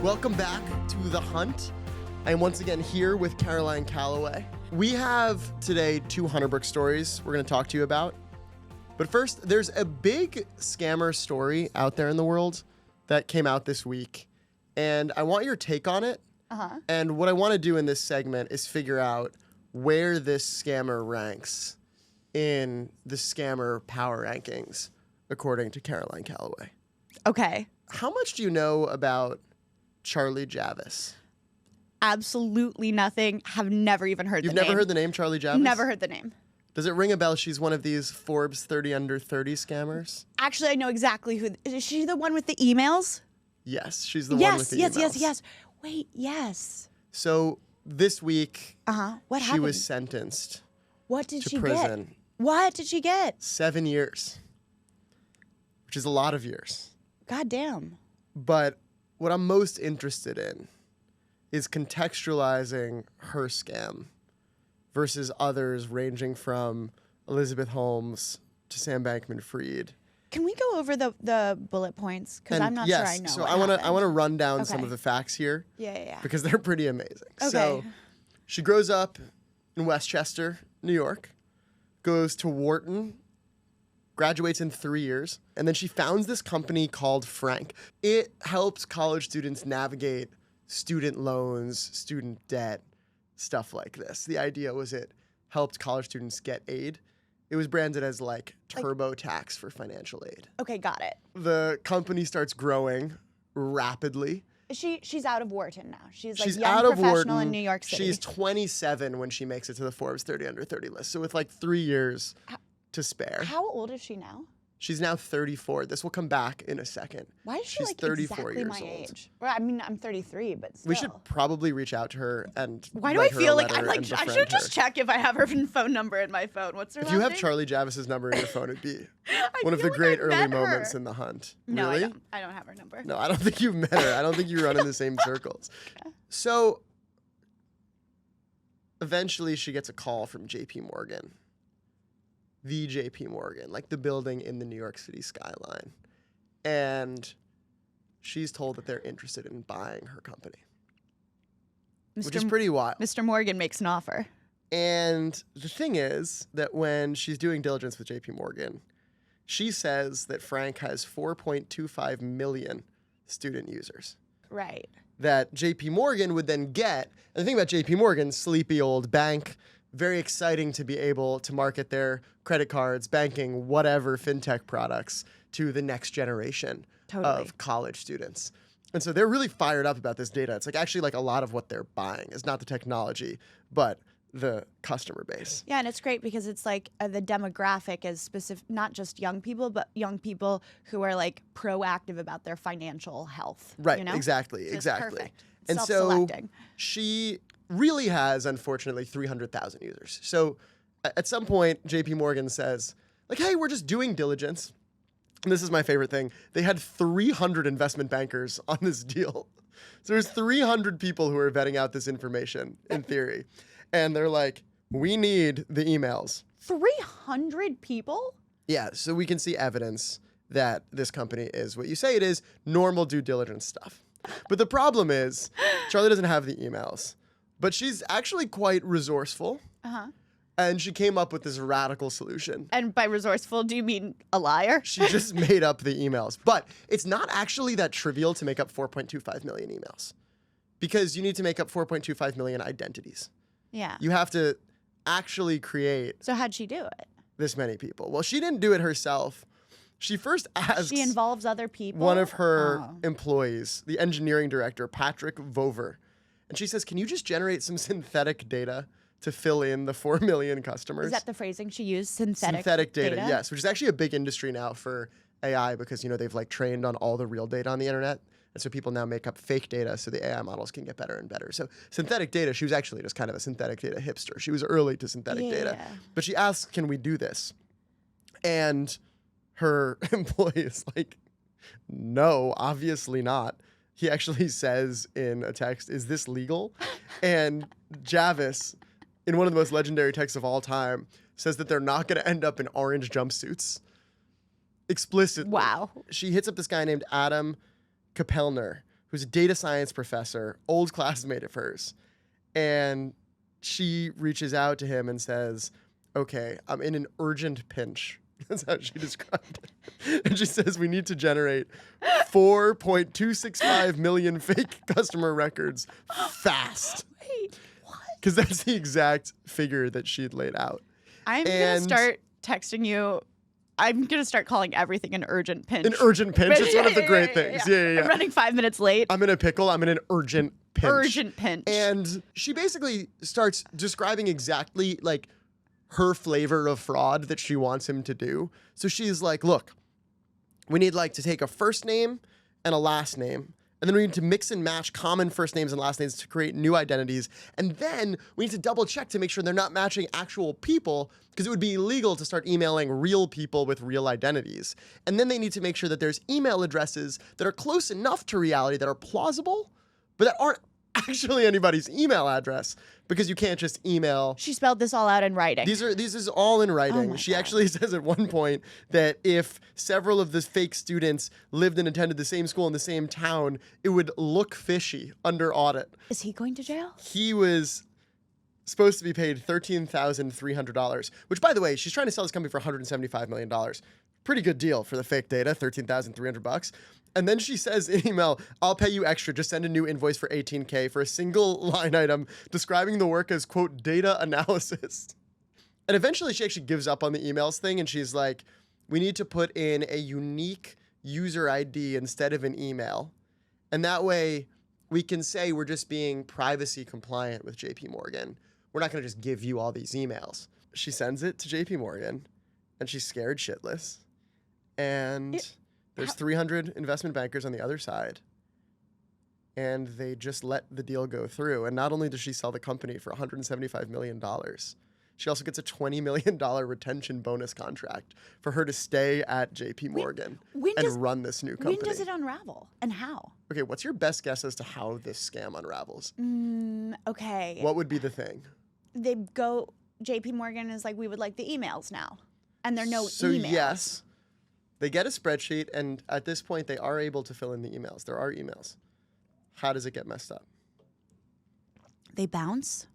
Welcome back to The Hunt. I am once again here with Caroline Calloway. We have today 2 Hunterbrook stories we're going to talk to you about. But first, there's a big scammer story out there in the world that came out this week. And I want your take on it. And what I want to do in this segment is figure out where this scammer ranks in the scammer power rankings, according to Caroline Calloway. Okay. How much do you know about Charlie Javis? Absolutely nothing. Have never even heard the name. You've never heard the name Charlie Javis? Never heard the name. Does it ring a bell? She's one of these Forbes 30 under 30 scammers? Actually, I know exactly who. Is she the one with the emails? Yes, she's the one with the emails. Yes. Wait, yes. So this week, What she happened? was sentenced What did to she prison. get? What did she get? 7 years, which is a lot of years. God damn. But what I'm most interested in is contextualizing her scam versus others ranging from Elizabeth Holmes to Sam Bankman-Fried. Can we go over the bullet points? Because I'm not sure I know. So what I want happened. to run down some Okay. of the facts here. Yeah. Because they're pretty amazing. Okay. So she grows up in Westchester, New York, goes to Wharton, graduates in 3 years, and then she founds this company called Frank. It helps college students navigate student loans, student debt, stuff like this. The idea was it helped college students get aid. It was branded as like TurboTax for financial aid. Okay, got it. The company starts growing rapidly. She's out of Wharton now. She's like She's young out of professional Wharton. in New York City. She's 27 when she makes it to the Forbes 30 under 30 list. So with like 3 years to spare. How old is she now? She's now 34. This will come back in a second. Why is she She's like 34 exactly years my old. age? Well, I mean, I'm 33, but still. We should probably reach out to her and Why do I write her a feel like letter I'm like and I befriend should just her. check if I have her phone number in my phone. What's her If last you have name? Charlie Javis's number in your phone, it'd be one of feel the like great I've early met moments her. in the hunt. No, really? I don't have her number. No, I don't think you've met her. I don't think you run in the same circles. So eventually she gets a call from JP Morgan. The JP Morgan, like the building in the New York City skyline. And she's told that they're interested in buying her company, which is pretty wild. Mr. Morgan makes an offer. And the thing is that when she's doing diligence with JP Morgan, she says that Frank has 4.25 million student users. Right. That JP Morgan would then get. And the thing about JP Morgan, sleepy old bank, very exciting to be able to market their credit cards, banking, whatever fintech products to the next generation of college students. And so they're really fired up about this data. It's like actually like a lot of what they're buying is not the technology, but the customer base. Yeah, and it's great because it's like the demographic is specific, not just young people, but young people who are like proactive about their financial health. Right, you know? exactly. So it's perfect. It's And so self-selecting. she really has, unfortunately, 300,000 users. So at some point, JP Morgan says, like, hey, we're just doing diligence. And this is my favorite thing. They had 300 investment bankers on this deal. So there's 300 people who are vetting out this information, in theory. And they're like, we need the emails. 300 people? Yeah, so we can see evidence that this company is what you say it is, normal due diligence stuff. But the problem is, Charlie doesn't have the emails. But she's actually quite resourceful. And she came up with this radical solution. And by resourceful, do you mean a liar? She just made up the emails. But it's not actually that trivial to make up 4.25 million emails. Because you need to make up 4.25 million identities. Yeah. You have to actually create So how'd she do it? this many people. Well, she didn't do it herself. She first asks She involves other people? one of her Oh. employees, the engineering director, Patrick Vover. And she says, can you just generate some synthetic data to fill in the 4 million customers? Is that the phrasing she used? Synthetic data, yes, which is actually a big industry now for AI because, you know, they've like trained on all the real data on the internet. And so people now make up fake data so the AI models can get better and better. So synthetic data, she was actually just kind of a synthetic data hipster. She was early to synthetic data. But she asks, can we do this? And her employee is like, no, obviously not. He actually says in a text, is this legal? And Javis, in one of the most legendary texts of all time, says that they're not going to end up in orange jumpsuits. Explicitly. Wow. She hits up this guy named Adam Kapelner, who's who's a data science professor, old classmate of hers. And she reaches out to him and says, okay, I'm in an urgent pinch. That's how she described it. And she says, we need to generate 4.265 million fake customer records fast. Wait, what? Because that's the exact figure that she had laid out. I'm going to start texting you. I'm going to start calling everything an urgent pinch. An urgent pinch is one of the great things. Yeah. I'm running 5 minutes late. I'm in a pickle. I'm in an urgent pinch. Urgent pinch. And she basically starts describing exactly like her flavor of fraud that she wants him to do. So she's like, look, we need like to take a first name and a last name. And then we need to mix and match common first names and last names to create new identities. And then we need to double check to make sure they're not matching actual people, because it would be illegal to start emailing real people with real identities. And then they need to make sure that there's email addresses that are close enough to reality, that are plausible, but that aren't actually anybody's email address, because you can't just email. She spelled this all out in writing. This is all in writing. Oh She God. actually says at one point that if several of the fake students lived and attended the same school in the same town, it would look fishy under audit. Is he going to jail? He was supposed to be paid $13,300, which, by the way, she's trying to sell this company for $175 million. Pretty good deal for the fake data, $13,300. And then she says in email, I'll pay you extra. Just send a new invoice for $18K for a single line item describing the work as, quote, data analysis. And eventually she actually gives up on the emails thing. And she's like, we need to put in a unique user ID instead of an email. And that way we can say we're just being privacy compliant with JP Morgan. We're not going to just give you all these emails. She sends it to JP Morgan and she's scared shitless. And there's 300 investment bankers on the other side, and they just let the deal go through. And not only does she sell the company for $175 million, she also gets a $20 million retention bonus contract for her to stay at JP Morgan and run this new company. When does it unravel, and how? Okay, what's your best guess as to how this scam unravels? Okay. What would be the thing? JP Morgan is like, we would like the emails now, and there are no emails. So yes. They get a spreadsheet, and at this point, they are able to fill in the emails. There are emails. How does it get messed up? They bounce?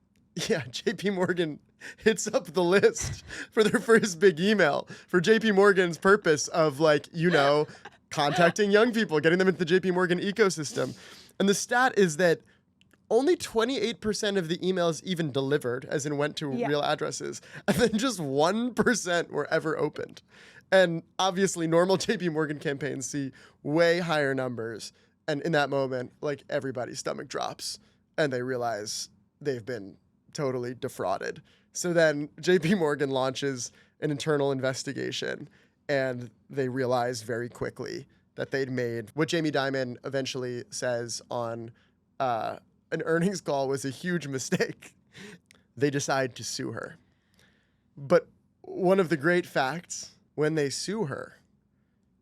Yeah, JP Morgan hits up the list for their first big email for JP Morgan's purpose of, like, contacting young people, getting them into the JP Morgan ecosystem. And the stat is that only 28% of the emails even delivered, as in went to real addresses, and then just 1% were ever opened. And obviously, normal JP Morgan campaigns see way higher numbers. And in that moment, like, everybody's stomach drops and they realize they've been totally defrauded. So then JP Morgan launches an internal investigation, and they realize very quickly that they'd made what Jamie Dimon eventually says on an earnings call was a huge mistake. They decide to sue her. But one of the great facts, when they sue her,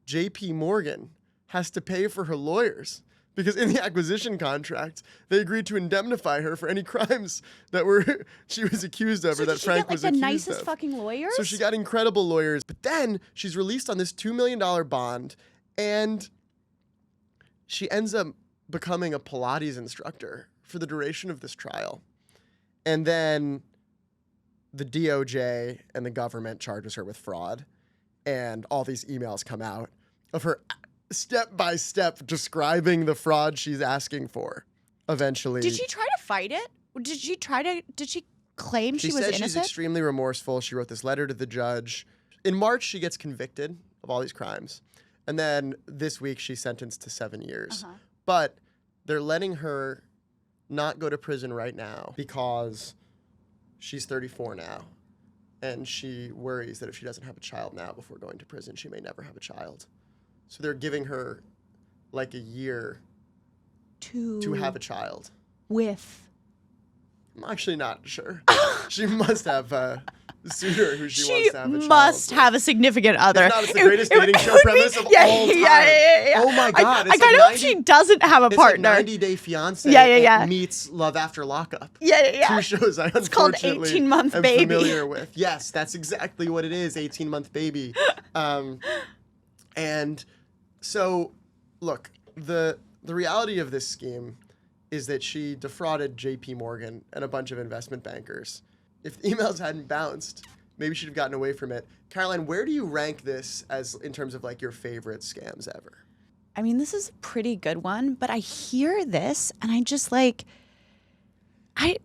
JP Morgan has to pay for her lawyers, because in the acquisition contract, they agreed to indemnify her for any crimes that she was accused of, or that Frank was accused of. So did she get, like, the nicest fucking lawyers? So she got incredible lawyers. But then she's released on this $2 million bond, and she ends up becoming a Pilates instructor for the duration of this trial. And then the DOJ and the government charges her with fraud. And all these emails come out of her step by step describing the fraud she's asking for. Eventually, did she try to fight it? Did she claim she was innocent? She said she's extremely remorseful. She wrote this letter to the judge. In March, she gets convicted of all these crimes. And then this week, she's sentenced to 7 years. But they're letting her not go to prison right now because she's 34 now. And she worries that if she doesn't have a child now before going to prison, she may never have a child. So they're giving her like a year to have a child. With? I'm actually not sure. She must have a suitor who she wants to have a child. She must have a significant other. If not, it's the greatest dating show premise of all time. Yeah. Oh my God. I kind of hope she doesn't have a partner. It's like 90 Day Fiancé meets Love After Lockup. Yeah. Two shows I it's called unfortunately 18-month am baby. familiar with. Yes, that's exactly what it is, 18-month baby. And so, look, the the reality of this scheme is that she defrauded JP Morgan and a bunch of investment bankers. If the emails hadn't bounced, maybe she'd have gotten away from it. Caroline, where do you rank this as in terms of like your favorite scams ever? I mean, this is a pretty good one, but I hear this and I just like, I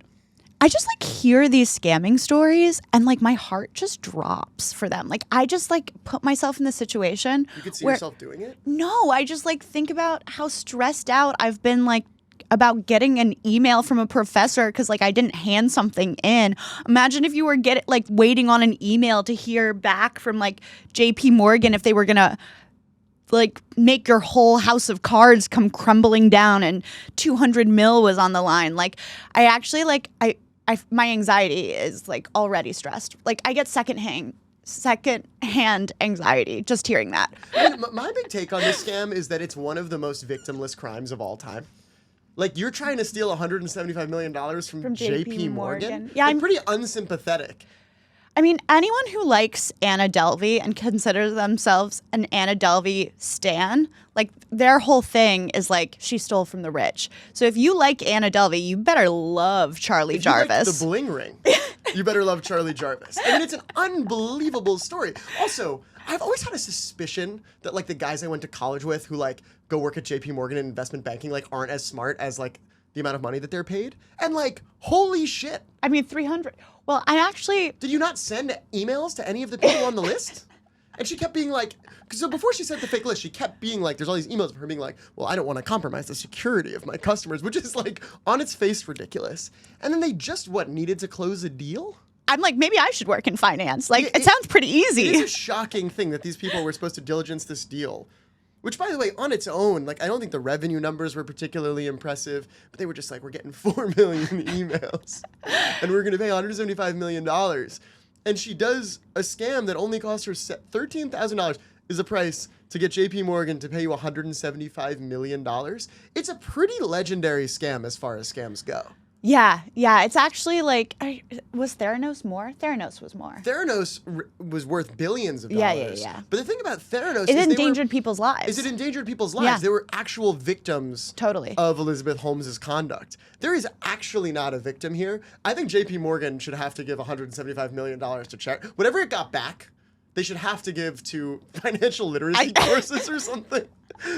just like hear these scamming stories and like my heart just drops for them. Like I just like put myself in the situation. You could see yourself doing it? No, I just like think about how stressed out I've been like about getting an email from a professor because like I didn't hand something in. Imagine if you were waiting on an email to hear back from like JP Morgan if they were gonna like make your whole house of cards come crumbling down and 200 mil was on the line. Like I actually like my anxiety is like already stressed. Like I get secondhand anxiety just hearing that. I mean, my big take on this scam is that it's one of the most victimless crimes of all time. Like, you're trying to steal $175 million from JP Morgan? Yeah, like, I'm pretty unsympathetic. I mean, anyone who likes Anna Delvey and considers themselves an Anna Delvey stan, like, their whole thing is, like, she stole from the rich. So if you like Anna Delvey, you better love Charlie Javis. If you like the bling ring, you better love Charlie Javis. I mean, it's an unbelievable story. Also, I've always had a suspicion that, like, the guys I went to college with who, like, go work at JP Morgan in investment banking, like, aren't as smart as, like, the amount of money that they're paid. And, like, holy shit. I mean, 300. Well, I actually... Did you not send emails to any of the people on the list? And she kept being like... So before she sent the fake list, she kept being like, there's all these emails of her being like, well, I don't want to compromise the security of my customers, which is, like, on its face ridiculous. And then they just, needed to close a deal? I'm like, maybe I should work in finance. Like, it sounds pretty easy. It is a shocking thing that these people were supposed to diligence this deal. Which, by the way, on its own, like, I don't think the revenue numbers were particularly impressive, but they were just like, we're getting 4 million emails, and we're going to pay $175 million. And she does a scam that only cost her $13,000 is the price to get JP Morgan to pay you $175 million. It's a pretty legendary scam as far as scams go. Yeah. It's actually like, was Theranos more? Theranos was more. Theranos was worth billions of dollars. Yeah. But the thing about Theranos is it endangered people's lives. It endangered people's lives. Yeah. They were actual victims of Elizabeth Holmes's conduct. There is actually not a victim here. I think JP Morgan should have to give $175 million to charity. Whatever it got back, they should have to give to financial literacy courses or something.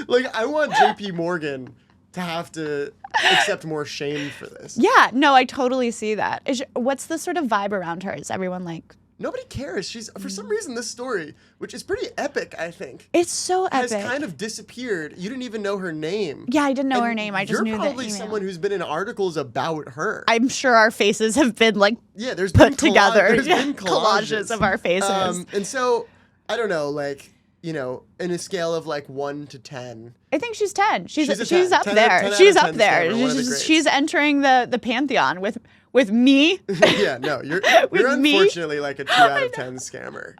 Like, I want JP Morgan to have to accept more shame for this. Yeah, no, I totally see that. What's the sort of vibe around her? Is everyone like... Nobody cares. She's, for some reason, this story, which is pretty epic, I think. It's so epic. Has kind of disappeared. You didn't even know her name. Yeah, I didn't know her name. I just knew that You're probably someone who's been in articles about her. I'm sure our faces have been, like, there's put together. There's been collages of our faces. And so, I don't know, like... You know, in a scale of like 1 to 10. I think she's 10. She's up 10 there. She's up there. She's entering the Pantheon with me. Yeah, no, you're unfortunately like a 2 out of 10 scammer.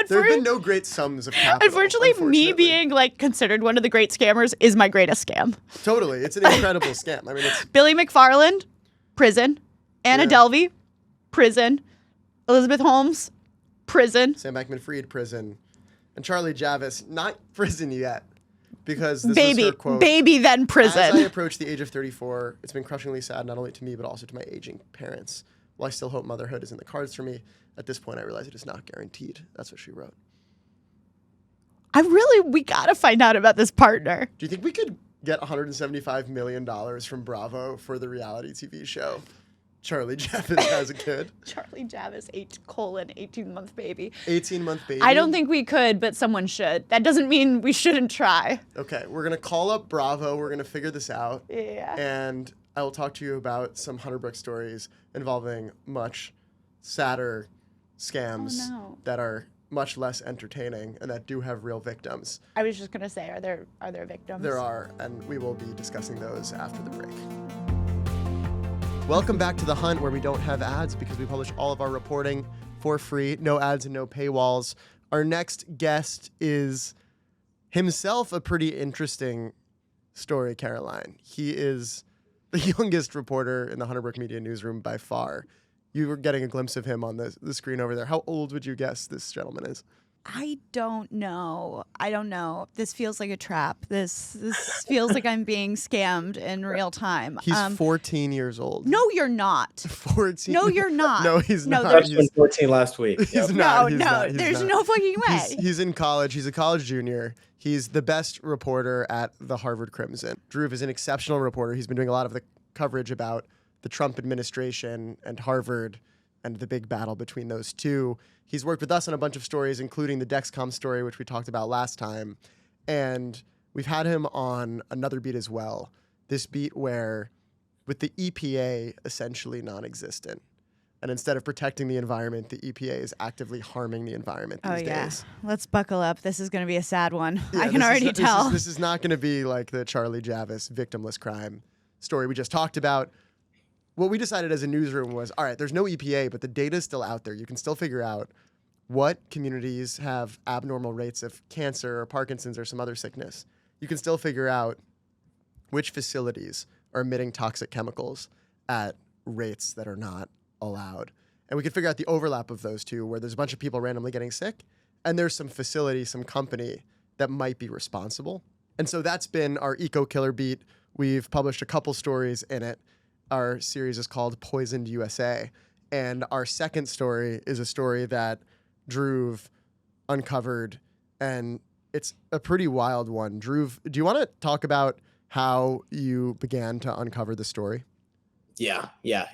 There have been no great sums of capital. Unfortunately, me being like considered one of the great scammers is my greatest scam. Totally. It's an incredible scam. I mean, it's Billy McFarland, prison. Anna Delvey, prison. Elizabeth Holmes, prison. Sam Bankman-Fried, prison. And Charlie Javis, not prison yet, because this is her quote. Baby, then prison. As I approach the age of 34, it's been crushingly sad, not only to me, but also to my aging parents. While I still hope motherhood is in the cards for me, at this point I realize it is not guaranteed. That's what she wrote. We gotta find out about this partner. Do you think we could get $175 million from Bravo for the reality TV show Charlie Javis as a kid? Charlie Javis, 18-month baby. 18-month baby? I don't think we could, but someone should. That doesn't mean we shouldn't try. Okay, we're going to call up Bravo. We're going to figure this out. Yeah. And I will talk to you about some Hunterbrook stories involving much sadder scams that are much less entertaining and that do have real victims. I was just going to say, are there victims? There are, and we will be discussing those after the break. Welcome back to The Hunt, where we don't have ads because we publish all of our reporting for free. No ads and no paywalls. Our next guest is himself a pretty interesting story, Caroline. He is the youngest reporter in the Hunterbrook Media Newsroom by far. You were getting a glimpse of him on the screen over there. How old would you guess this gentleman is? I don't know. This feels like a trap. This feels like I'm being scammed in real time. He's 14 years old. No, you're not. 14. No, you're not. No, he's No, not. there's- Freshman 14 last week. He's Yep. not. No, He's no, not, he's there's not. no fucking way. He's in college. He's a college junior. He's the best reporter at the Harvard Crimson. Drew is an exceptional reporter. He's been doing a lot of the coverage about the Trump administration and Harvard and the big battle between those two. He's worked with us on a bunch of stories, including the Dexcom story, which we talked about last time. And we've had him on another beat as well. This beat where, with the EPA essentially non-existent, and instead of protecting the environment, the EPA is actively harming the environment these days. Let's buckle up. This is going to be a sad one. Yeah, I can already tell. This is not going to be like the Charlie Javis victimless crime story we just talked about. What we decided as a newsroom was, all right, there's no EPA, but the data is still out there. You can still figure out what communities have abnormal rates of cancer or Parkinson's or some other sickness. You can still figure out which facilities are emitting toxic chemicals at rates that are not allowed. And we could figure out the overlap of those two, where there's a bunch of people randomly getting sick, and there's some facility, some company that might be responsible. And so that's been our eco killer beat. We've published a couple stories in it. Our series is called Poisoned USA. And our second story is a story that Drew uncovered, and it's a pretty wild one. Drew, do you want to talk about how you began to uncover the story? Yeah,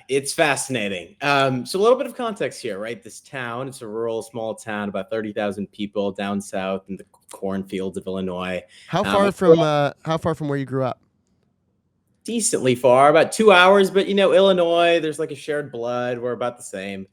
it's fascinating. So a little bit of context here, right? This town, it's a rural, small town, about 30,000 people down south in the cornfields of Illinois. How far from where you grew up? Decently far, about 2 hours, but Illinois, there's like a shared blood. We're about the same.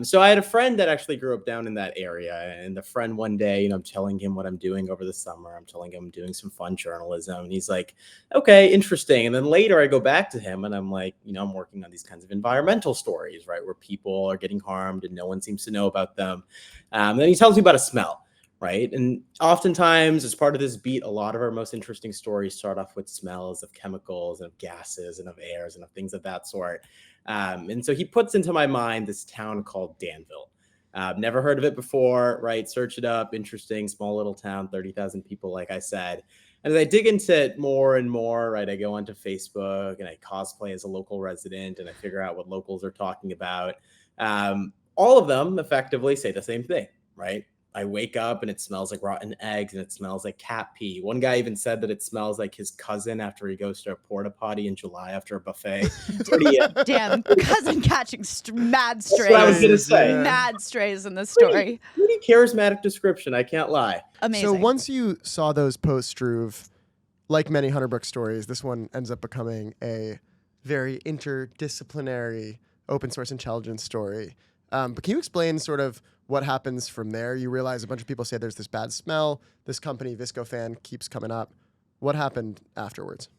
So I had a friend that actually grew up down in that area, and the friend one day, I'm telling him what I'm doing over the summer. I'm telling him I'm doing some fun journalism, and he's like, okay, interesting. And then later I go back to him and I'm like, I'm working on these kinds of environmental stories, right? Where people are getting harmed and no one seems to know about them. And then he tells me about a smell. Right. And oftentimes, as part of this beat, a lot of our most interesting stories start off with smells of chemicals and of gases and of airs and of things of that sort. And so he puts into my mind this town called Danville. Never heard of it before. Right. Search it up. Interesting. Small little town, 30,000 people, like I said. And as I dig into it more and more, right, I go onto Facebook and I cosplay as a local resident and I figure out what locals are talking about. All of them effectively say the same thing. Right. I wake up and it smells like rotten eggs and it smells like cat pee. One guy even said that it smells like his cousin after he goes to a porta potty in July after a buffet. Damn, cousin catching mad strays. That's what I was going to say. Mad strays in this story. Pretty charismatic description. I can't lie. Amazing. So once you saw those posts, Drew, like many Hunterbrook stories, this one ends up becoming a very interdisciplinary open source intelligence story. But can you explain sort of what happens from there? You realize a bunch of people say there's this bad smell. This company, Viscofan, keeps coming up. What happened afterwards?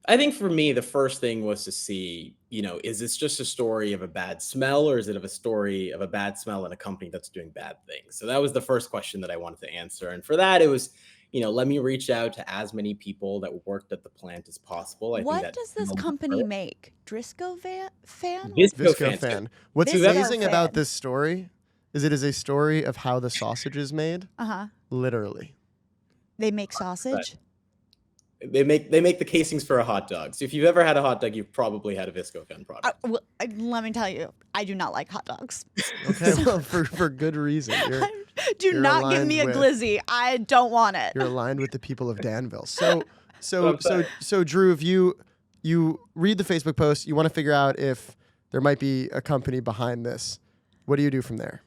I think for me, the first thing was to see, is this just a story of a bad smell, or is it a story of a bad smell in a company that's doing bad things? So that was the first question that I wanted to answer. And for that, it was, let me reach out to as many people that worked at the plant as possible. What does this company make? Viscofan? Viscofan. What's Viscofan. amazing about this story is it is a story of how the sausage is made. Uh-huh. Literally. They make sausage? They make the casings for a hot dog. So if you've ever had a hot dog, you've probably had a Viscofan product. Let me tell you, I do not like hot dogs. Okay, well, for good reason. Do you're not give me a aligned glizzy. I don't want it. You're aligned with the people of Danville. So Drew, if you read the Facebook post, you want to figure out if there might be a company behind this. What do you do from there?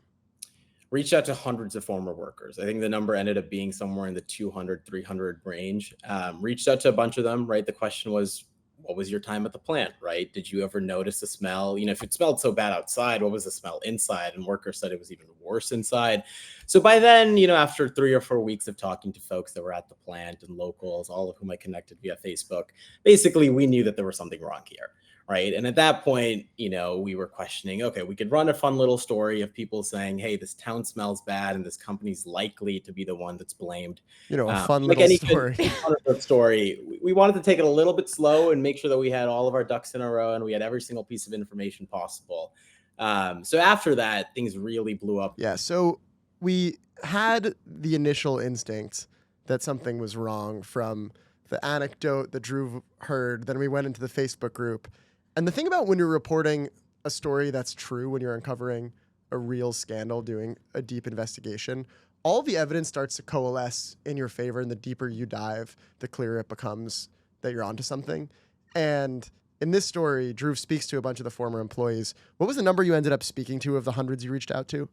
Reached out to hundreds of former workers. I think the number ended up being somewhere in the 200, 300 range. Reached out to a bunch of them, right? The question was, what was your time at the plant, right? Did you ever notice the smell? If it smelled so bad outside, what was the smell inside? And workers said it was even worse inside. So by then, after 3 or 4 weeks of talking to folks that were at the plant and locals, all of whom I connected via Facebook, basically we knew that there was something wrong here. Right. And at that point, we were questioning, okay, we could run a fun little story of people saying, hey, this town smells bad and this company's likely to be the one that's blamed. A fun little story. We wanted to take it a little bit slow and make sure that we had all of our ducks in a row and we had every single piece of information possible. So after that, things really blew up. Yeah. So we had the initial instinct that something was wrong from the anecdote that Drew heard. Then we went into the Facebook group. And the thing about when you're reporting a story that's true, when you're uncovering a real scandal, doing a deep investigation, all the evidence starts to coalesce in your favor. And the deeper you dive, the clearer it becomes that you're onto something. And in this story, Drew speaks to a bunch of the former employees. What was the number you ended up speaking to of the hundreds you reached out to?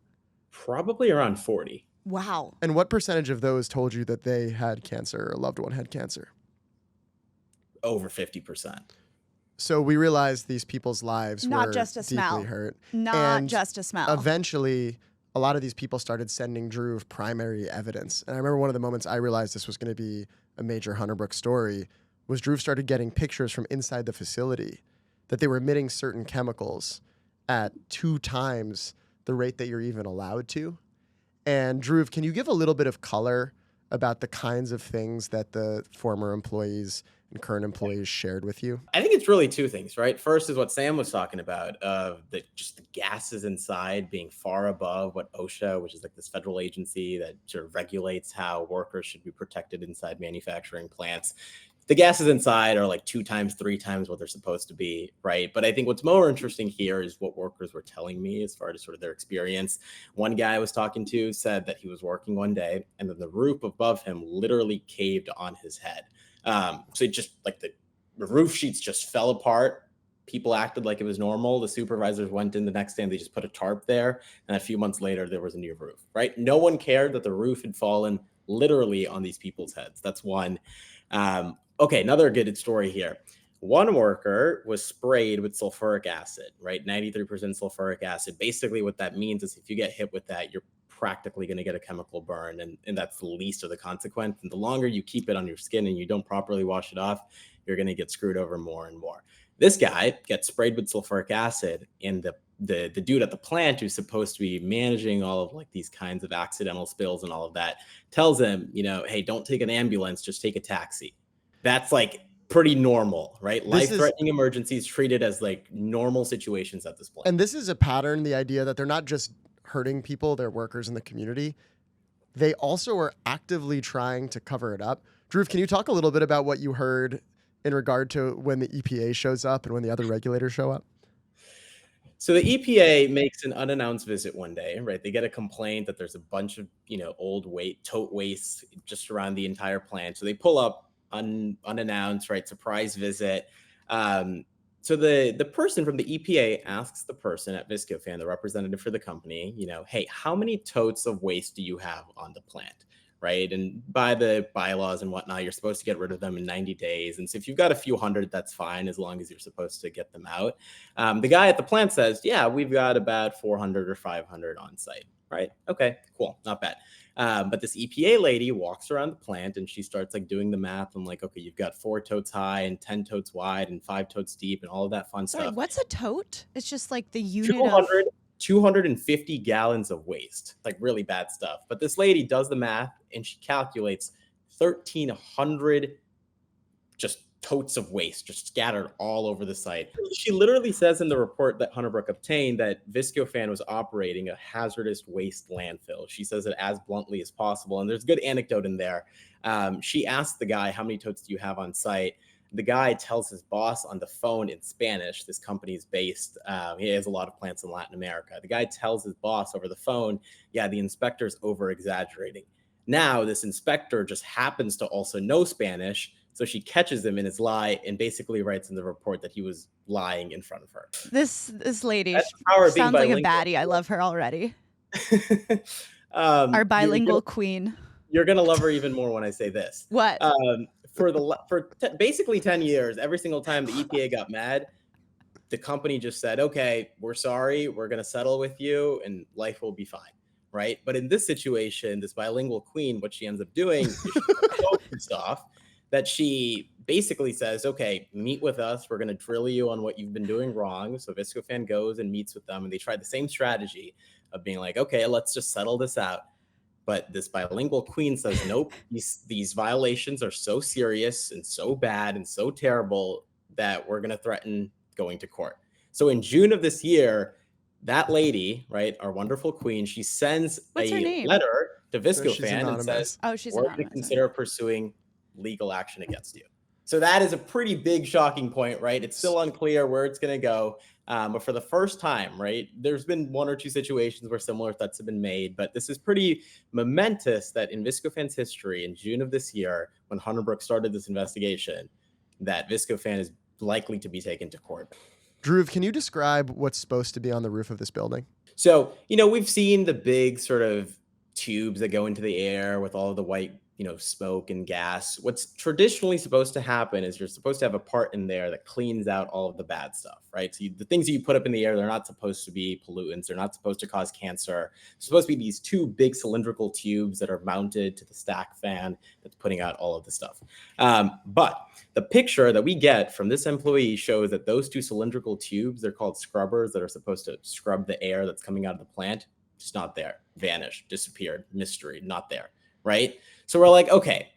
Probably around 40. Wow. And what percentage of those told you that they had cancer or a loved one had cancer? Over 50%. So we realized these people's lives Not were just a smell. deeply hurt. Not And just a smell. Eventually, a lot of these people started sending Drew primary evidence. And I remember one of the moments I realized this was going to be a major Hunterbrook story was Drew started getting pictures from inside the facility that they were emitting certain chemicals at 2 times the rate that you're even allowed to. And Drew, can you give a little bit of color about the kinds of things that the former employees and current employees shared with you? I think it's really 2 things, right? First is what Sam was talking about, just the gases inside being far above what OSHA, which is like this federal agency that sort of regulates how workers should be protected inside manufacturing plants. The gases inside are like 2 times, 3 times what they're supposed to be, right? But I think what's more interesting here is what workers were telling me as far as sort of their experience. One guy I was talking to said that he was working one day and then the roof above him literally caved on his head. So it just like the roof sheets just fell apart. People acted like it was normal. The supervisors went in the next day and they just put a tarp there. And a few months later, there was a new roof, right? No one cared that the roof had fallen literally on these people's heads. That's one. Okay, another good story here. One worker was sprayed with sulfuric acid, right? 93% sulfuric acid. Basically, what that means is if you get hit with that, you're practically going to get a chemical burn, and that's the least of the consequence. And the longer you keep it on your skin and you don't properly wash it off, you're going to get screwed over more and more. This guy gets sprayed with sulfuric acid, and the dude at the plant who's supposed to be managing all of like these kinds of accidental spills and all of that tells him, hey, don't take an ambulance, just take a taxi. That's like pretty normal, right? Life-threatening emergencies treated as like normal situations at this point. And this is a pattern, the idea that they're not just hurting people, they're workers in the community. They also are actively trying to cover it up. Drew, can you talk a little bit about what you heard in regard to when the EPA shows up and when the other regulators show up? So the EPA makes an unannounced visit one day, right? They get a complaint that there's a bunch of, old tote waste just around the entire plant. So they pull up unannounced, right? Surprise visit. So the person from the EPA asks the person at Viscofan, the representative for the company, hey, how many totes of waste do you have on the plant, right? And by the bylaws and whatnot, you're supposed to get rid of them in 90 days. And so if you've got a few hundred, that's fine, as long as you're supposed to get them out. The guy at the plant says, yeah, we've got about 400 or 500 on site, right? Okay, cool, not bad. But this EPA lady walks around the plant and she starts like doing the math. I'm like, okay, you've got 4 totes high and 10 totes wide and 5 totes deep and all of that fun Sorry, stuff. what's a tote? It's just like the unit 250 gallons of waste, like really bad stuff. But this lady does the math and she calculates 1,300 just totes of waste just scattered all over the site. She literally says in the report that Hunterbrook obtained that Viscofan was operating a hazardous waste landfill. She says it as bluntly as possible. And there's a good anecdote in there. She asked the guy, how many totes do you have on site? The guy tells his boss on the phone in Spanish. This company is based, he has a lot of plants in Latin America. The guy tells his boss over the phone, yeah, the inspector's over exaggerating. Now this inspector just happens to also know Spanish. So she catches him in his lie and basically writes in the report that he was lying in front of her. This lady sounds like a baddie. I love her already. Our bilingual queen. You're gonna love her even more when I say this. What? For basically 10 years, every single time the EPA got mad, the company just said, "Okay, we're sorry, we're gonna settle with you, and life will be fine." Right? But in this situation, this bilingual queen, what she ends up doing is she's so pissed off that she basically says, okay, meet with us. We're going to drill you on what you've been doing wrong. So Viscofan goes and meets with them, and they try the same strategy of being like, okay, let's just settle this out. But this bilingual queen says, nope, these violations are so serious and so bad and so terrible that we're going to threaten going to court. So in June of this year, that lady, right, our wonderful queen, she sends What's her a name? letter to So she's Viscofan and says, anonymous. Oh, she's we're going to anonymous. consider pursuing legal action against you. So that is a pretty big shocking point, right? It's still unclear where it's going to go. But for the first time, right, there's been one or two situations where similar threats have been made, but this is pretty momentous that in Viscofan's history, in June of this year, when Hunterbrook started this investigation, that Viscofan is likely to be taken to court. Dhruv, can you describe what's supposed to be on the roof of this building? So, we've seen the big sort of tubes that go into the air with all of the white, smoke and gas. What's traditionally supposed to happen is you're supposed to have a part in there that cleans out all of the bad stuff, right? So the things that you put up in the air, they're not supposed to be pollutants. They're not supposed to cause cancer. It's supposed to be these two big cylindrical tubes that are mounted to the stack fan that's putting out all of the stuff. But the picture that we get from this employee shows that those two cylindrical tubes, they're called scrubbers that are supposed to scrub the air that's coming out of the plant. Just not there. Vanished, disappeared, mystery, not there, right? So we're like, okay,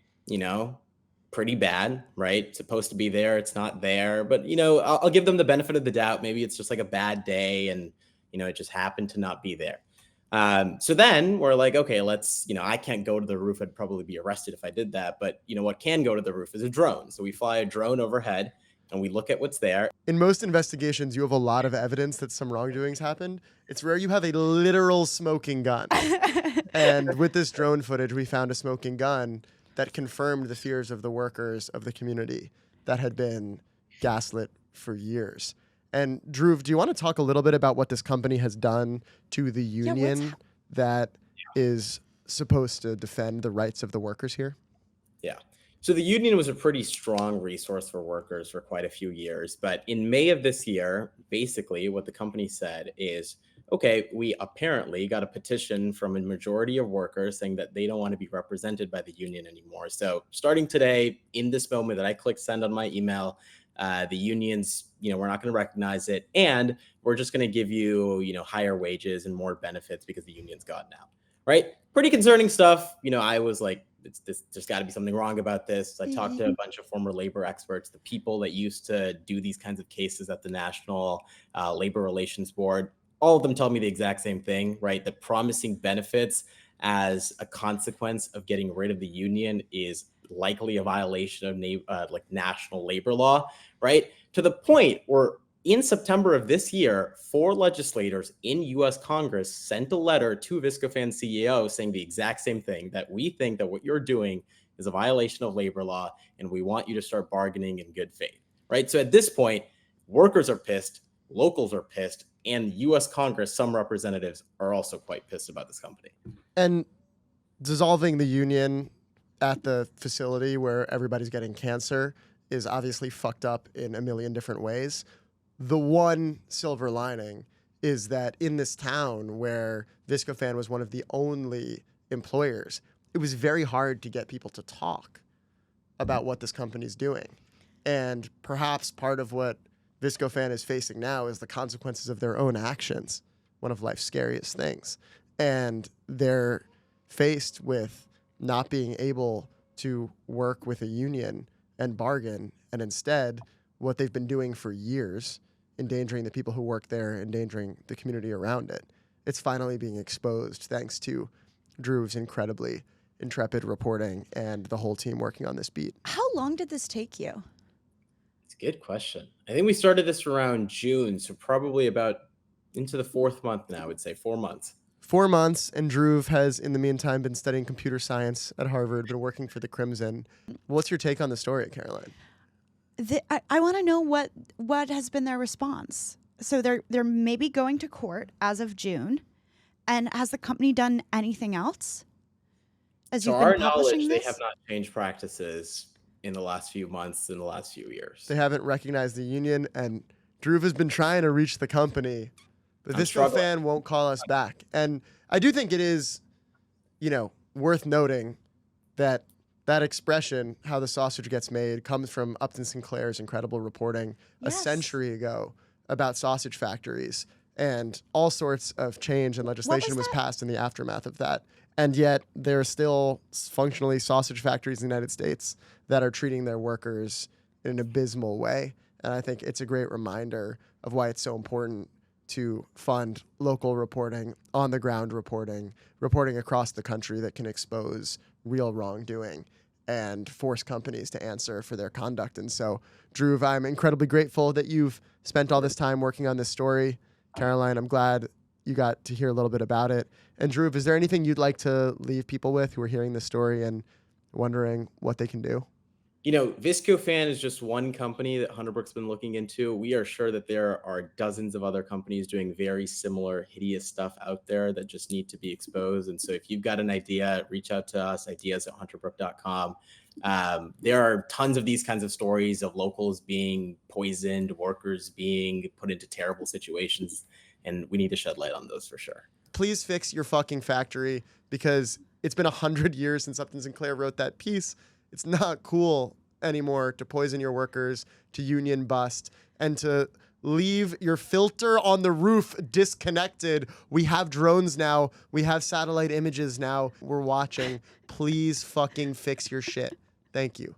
pretty bad, right? It's supposed to be there. It's not there. But, I'll give them the benefit of the doubt. Maybe it's just like a bad day and, it just happened to not be there. So then we're like, okay, let's, I can't go to the roof. I'd probably be arrested if I did that. But, what can go to the roof is a drone. So we fly a drone overhead and we look at what's there. In most investigations, you have a lot of evidence that some wrongdoings happened. It's rare you have a literal smoking gun. And with this drone footage, we found a smoking gun that confirmed the fears of the workers of the community that had been gaslit for years. And Dhruv, do you want to talk a little bit about what this company has done to the union that is supposed to defend the rights of the workers here? Yeah. So the union was a pretty strong resource for workers for quite a few years. But in May of this year, basically what the company said is, okay, we apparently got a petition from a majority of workers saying that they don't want to be represented by the union anymore. So starting today, in this moment that I click send on my email, the unions, we're not going to recognize it. And we're just going to give you, higher wages and more benefits because the union's gone now, right? Pretty concerning stuff. I was like, there's got to be something wrong about this. I talked to a bunch of former labor experts, the people that used to do these kinds of cases at the National Labor Relations Board. All of them tell me the exact same thing, right? That promising benefits as a consequence of getting rid of the union is likely a violation of national labor law, right? To the point where in September of this year, 4 legislators in U.S. Congress sent a letter to Viscofan's CEO saying the exact same thing, that we think that what you're doing is a violation of labor law and we want you to start bargaining in good faith, right? So at this point, workers are pissed, locals are pissed, and U.S. Congress, some representatives are also quite pissed about this company. And dissolving the union at the facility where everybody's getting cancer is obviously fucked up in a million different ways. The one silver lining is that in this town where Viscofan was one of the only employers, it was very hard to get people to talk about what this company's doing. And perhaps part of what Viscofan is facing now is the consequences of their own actions, one of life's scariest things. And they're faced with not being able to work with a union and bargain, and instead, what they've been doing for years, endangering the people who work there, endangering the community around it. It's finally being exposed thanks to Dhruv's incredibly intrepid reporting and the whole team working on this beat. How long did this take you? It's a good question. I think we started this around June, so probably about into the 4th month now, I would say 4 months. 4 months, and Dhruv has, in the meantime, been studying computer science at Harvard, been working for the Crimson. What's your take on the story, Caroline? I want to know what has been their response. So they're maybe going to court as of June, and has the company done anything else? As To you've our been publishing knowledge, they this? have not changed practices in the last few months, in the last few years. They haven't recognized the union, and Dhruv has been trying to reach the company, but Viscofan won't call us back. And I do think it is, worth noting that expression, how the sausage gets made, comes from Upton Sinclair's incredible reporting a century ago about sausage factories, and all sorts of change and legislation was passed in the aftermath of that. And yet there are still functionally sausage factories in the United States that are treating their workers in an abysmal way. And I think it's a great reminder of why it's so important to fund local reporting, on the ground reporting across the country that can expose real wrongdoing and force companies to answer for their conduct. And so, Dhruv, I'm incredibly grateful that you've spent all this time working on this story. Caroline, I'm glad you got to hear a little bit about it. And Dhruv, is there anything you'd like to leave people with who are hearing this story and wondering what they can do? Viscofan is just one company that Hunterbrook's been looking into. We are sure that there are dozens of other companies doing very similar hideous stuff out there that just need to be exposed. And so if you've got an idea, reach out to us, ideas@hunterbrook.com. There are tons of these kinds of stories of locals being poisoned, workers being put into terrible situations, and we need to shed light on those for sure. Please fix your fucking factory, because it's been 100 years since Upton Sinclair wrote that piece. It's not cool anymore to poison your workers, to union bust, and to leave your filter on the roof disconnected. We have drones now. We have satellite images now. We're watching. Please fucking fix your shit. Thank you.